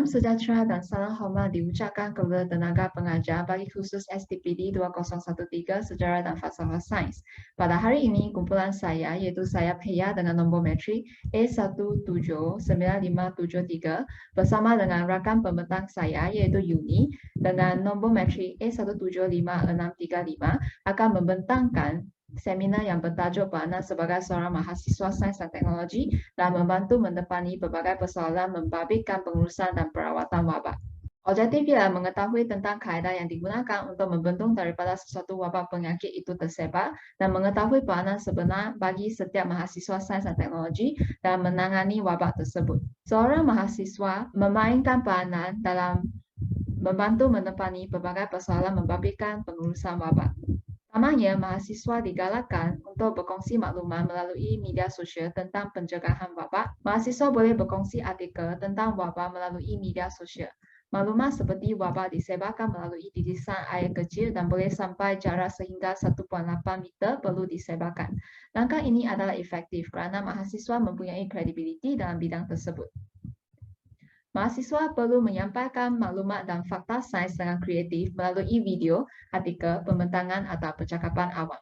sejahtera dan salam hormat diucapkan kepada tenaga pengajar bagi khusus STPD 2013 Sejarah dan Falsafah Sains. Pada hari ini, kumpulan saya iaitu saya Pia dengan nombor metrik A1795573 bersama dengan rakan pembentang saya iaitu Yuni dengan nombor metrik A1755635 akan membentangkan seminar yang bertajuk peranan sebagai seorang mahasiswa sains dan teknologi dan membantu mendepani berbagai persoalan membabitkan pengurusan dan perawatan wabak. Objektif ialah mengetahui tentang kaedah yang digunakan untuk membendung daripada sesuatu wabak penyakit itu tersebar dan mengetahui peranan sebenar bagi setiap mahasiswa sains dan teknologi dalam menangani wabak tersebut. Seorang mahasiswa memainkan peranan dalam membantu mendepani berbagai persoalan membabitkan pengurusan wabak. Pertamanya, mahasiswa digalakkan untuk berkongsi maklumat melalui media sosial tentang pencegahan wabak. Mahasiswa boleh berkongsi artikel tentang wabak melalui media sosial. Maklumat seperti wabak disebarkan melalui titisan air kecil dan boleh sampai jarak sehingga 1.8 meter perlu disebarkan. Langkah ini adalah efektif kerana mahasiswa mempunyai kredibiliti dalam bidang tersebut. Mahasiswa perlu menyampaikan maklumat dan fakta sains dengan kreatif melalui video, artikel, pembentangan atau percakapan awam.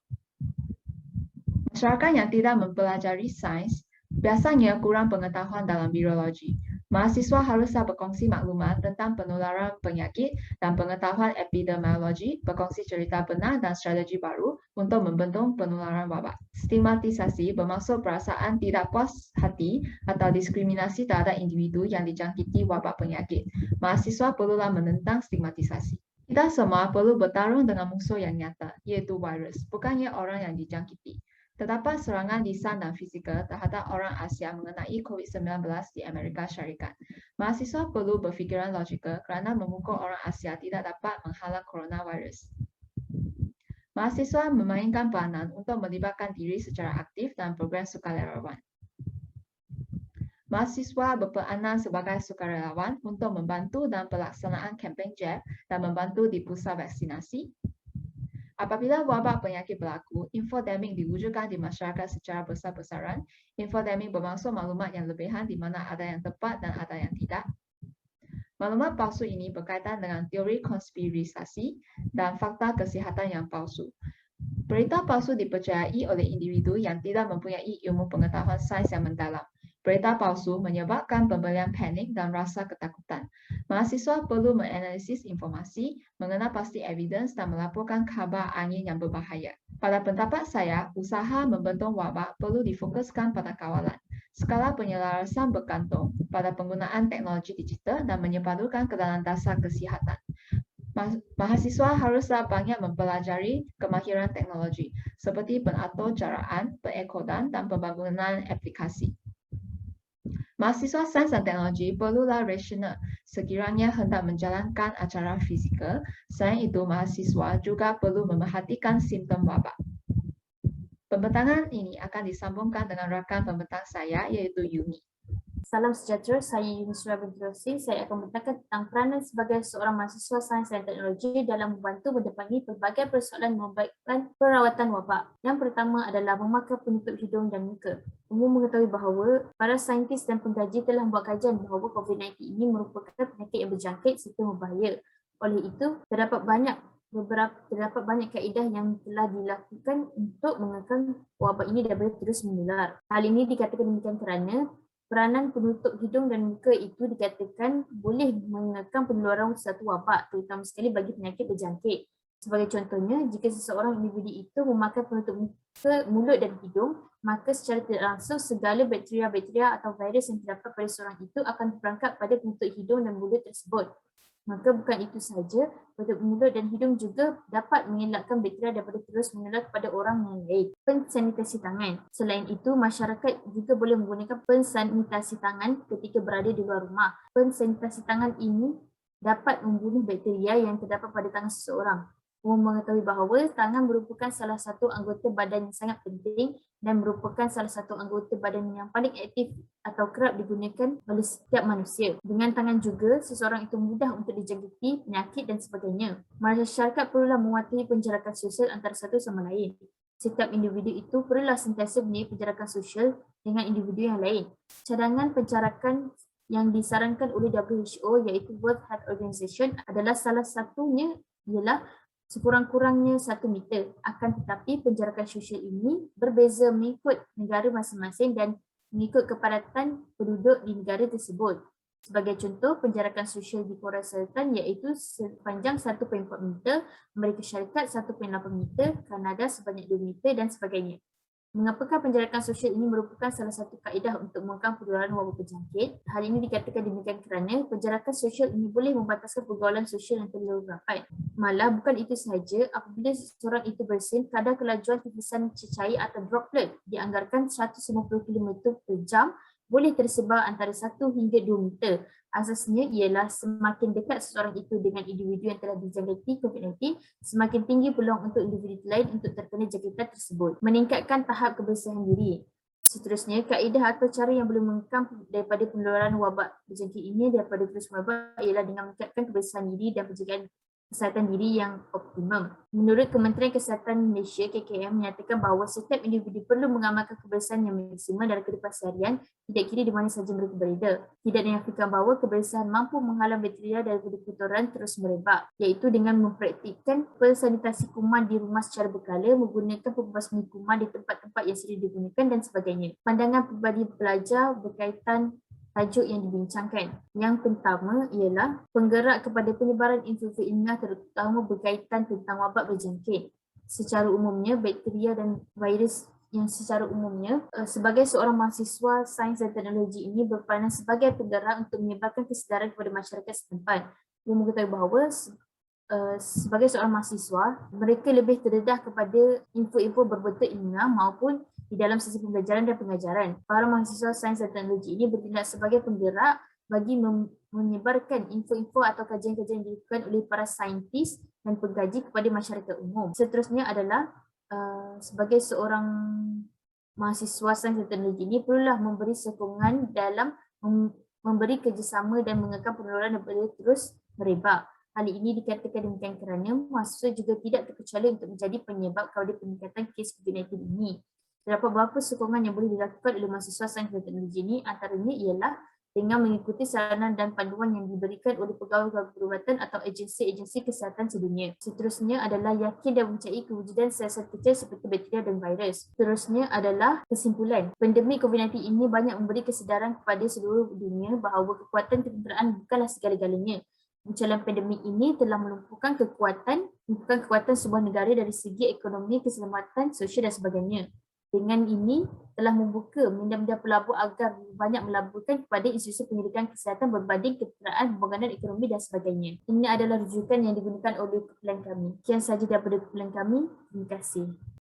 Masyarakat yang tidak mempelajari sains biasanya kurang pengetahuan dalam virologi. Mahasiswa haruslah berkongsi maklumat tentang penularan penyakit dan pengetahuan epidemiologi, berkongsi cerita benar dan strategi baru untuk membendung penularan wabak. Stigmatisasi bermaksud perasaan tidak puas hati atau diskriminasi terhadap individu yang dijangkiti wabak penyakit. Mahasiswa perlulah menentang stigmatisasi. Kita semua perlu bertarung dengan musuh yang nyata, iaitu virus, bukannya orang yang dijangkiti. Terdapat serangan lisan dan fizikal terhadap orang Asia mengenai COVID-19 di Amerika Syarikat. Mahasiswa perlu berfikiran logikal kerana memukul orang Asia tidak dapat menghalang coronavirus. Mahasiswa memainkan peranan untuk melibatkan diri secara aktif dalam program sukarelawan. Mahasiswa berperanan sebagai sukarelawan untuk membantu dalam pelaksanaan kempen jab dan membantu di pusat vaksinasi. Apabila wabak penyakit berlaku, infodemik diwujudkan di masyarakat secara besar-besaran. Infodemik bermaksud maklumat yang lebihan di mana ada yang tepat dan ada yang tidak. Maklumat palsu ini berkaitan dengan teori konspirisasi dan fakta kesihatan yang palsu. Berita palsu dipercayai oleh individu yang tidak mempunyai ilmu pengetahuan sains yang mendalam. Berita palsu menyebabkan pembelian panik dan rasa ketakutan. Mahasiswa perlu menganalisis informasi, mengenal pasti evidence dan melaporkan khabar angin yang berbahaya. Pada pendapat saya, usaha membendung wabak perlu difokuskan pada kawalan. Skala penyelarasan bergantung pada penggunaan teknologi digital dan menyepadukan ke dalam dasar kesihatan. Mahasiswa haruslah banyak mempelajari kemahiran teknologi seperti pengatur jaraan, pengekodan dan pembangunan aplikasi. Mahasiswa sains dan teknologi perlulah rasional sekiranya hendak menjalankan acara fizikal. Selain itu, mahasiswa juga perlu memerhatikan simptom wabak. Pembentangan ini akan disambungkan dengan rakan pembentang saya iaitu Yuni. Salam sejahtera, saya Yuni Surya binti Rosi. Saya akan membentangkan tentang peranan sebagai seorang mahasiswa sains dan teknologi dalam membantu mendepani pelbagai persoalan membaikkan perawatan wabak. Yang pertama adalah memakai penutup hidung dan muka. Umum mengetahui bahawa para saintis dan pengkaji telah membuat kajian bahawa COVID-19 ini merupakan penyakit yang berjangkit serta berbahaya. Oleh itu, terdapat banyak kaedah yang telah dilakukan untuk mengekang wabak ini daripada terus menular. Hal ini dikatakan demikian kerana peranan penutup hidung dan muka itu dikatakan boleh mengekang penularan satu wabak, terutama sekali bagi penyakit berjangkit. Sebagai contohnya, jika seseorang individu itu memakai penutup muka, mulut dan hidung, maka secara tidak langsung segala bakteria-bakteria atau virus yang terdapat pada seorang itu akan terperangkap pada penutup hidung dan mulut tersebut. Maka bukan itu sahaja, penutup mulut dan hidung juga dapat mengelakkan bakteria daripada terus menular kepada orang yang lain. Pensanitasi tangan. Selain itu, masyarakat juga boleh menggunakan pensanitasi tangan ketika berada di luar rumah. Pensanitasi tangan ini dapat membunuh bakteria yang terdapat pada tangan seseorang. Umum mengetahui bahawa tangan merupakan salah satu anggota badan yang sangat penting dan merupakan salah satu anggota badan yang paling aktif atau kerap digunakan oleh setiap manusia. Dengan tangan juga, seseorang itu mudah untuk dijangkiti penyakit dan sebagainya. Masyarakat perlulah mematuhi penjarakan sosial antara satu sama lain. Setiap individu itu perlulah sentiasa mempunyai penjarakan sosial dengan individu yang lain. Cadangan penjarakan yang disarankan oleh WHO iaitu World Health Organization adalah salah satunya ialah sekurang-kurangnya 1 meter. Akan tetapi penjarakan sosial ini berbeza mengikut negara masing-masing dan mengikut kepadatan penduduk di negara tersebut. Sebagai contoh, penjarakan sosial di Korea Selatan iaitu sepanjang 1.4 meter, Amerika Syarikat 1.8 meter, Kanada sebanyak 2 meter dan sebagainya. Mengapakah penjarakan sosial ini merupakan salah satu kaedah untuk mengekang penularan wabak berjangkit? Hal ini dikatakan demikian kerana penjarakan sosial ini boleh membataskan pergaulan sosial yang terlalu rapat. Malah bukan itu sahaja, apabila seseorang itu bersin, kadar kelajuan tetesan cecair atau droplet dianggarkan 150 km per jam boleh tersebar antara 1 hingga 2 meter. Asasnya ialah semakin dekat seseorang itu dengan individu yang telah dijangkiti COVID-19, semakin tinggi peluang untuk individu lain untuk terkena jangkitan tersebut. Meningkatkan tahap kebersihan diri. Seterusnya, kaedah atau cara yang boleh mengekang daripada penularan wabak berjangkit ini daripada terus wabak ialah dengan meningkatkan kebersihan diri dan penjagaan kesihatan diri yang optimum. Menurut Kementerian Kesihatan Malaysia (KKM) menyatakan bahawa setiap individu perlu mengamalkan kebersihan yang maksimal dalam kehidupan seharian, tidak kira di mana sahaja mereka berada. Tidak dinafikan bahawa kebersihan mampu menghalang bakteria daripada kotoran terus merebak, iaitu dengan mempraktikkan sanitasi kuman di rumah secara berkala, menggunakan pembasmi kuman di tempat-tempat yang sedia digunakan dan sebagainya. Pandangan pribadi pelajar berkaitan tajuk yang dibincangkan. Yang pertama ialah penggerak kepada penyebaran info ilmiah terutama berkaitan tentang wabak berjangkit. Secara umumnya, bakteria dan virus yang secara umumnya sebagai seorang mahasiswa sains dan teknologi ini berperanan sebagai penggerak untuk menyebarkan kesedaran kepada masyarakat setempat. Umum mengetahui bahawa sebagai seorang mahasiswa, mereka lebih terdedah kepada info-info berbentuk ilmiah maupun di dalam sesi pembelajaran dan pengajaran. Para mahasiswa sains dan teknologi ini bertindak sebagai penggerak bagi menyebarkan info-info atau kajian-kajian yang dilakukan oleh para saintis dan pengkaji kepada masyarakat umum. Seterusnya adalah sebagai seorang mahasiswa sains dan teknologi ini perlulah memberi sokongan dalam memberi kerjasama dan mengekang penularan daripada terus merebak. Hal ini dikatakan demikian kerana mahasiswa juga tidak terkecuali untuk menjadi penyebab kepada peningkatan kes COVID-19 ini. Terdapat beberapa sokongan yang boleh dilakukan oleh mahasiswa sains dan teknologi ini, antaranya ialah dengan mengikuti saranan dan panduan yang diberikan oleh pegawai perubatan atau agensi-agensi kesihatan sedunia. Seterusnya adalah yakin dan mencari kewujudan sel-sel kecil seperti bakteria dan virus. Seterusnya adalah kesimpulan. Pandemik COVID-19 ini banyak memberi kesedaran kepada seluruh dunia bahawa kekuatan ketenteraan bukanlah segala-galanya. Munculan pandemik ini telah melumpuhkan kekuatan sebuah negara dari segi ekonomi, keselamatan, sosial dan sebagainya. Dengan ini telah membuka minda-minda pelabur agar banyak melaburkan kepada institusi penyelidikan kesihatan berbanding ketenteraan, pembangunan ekonomi dan sebagainya. Ini adalah rujukan yang digunakan oleh kumpulan kami. Sekian sahaja daripada kumpulan kami. Terima kasih.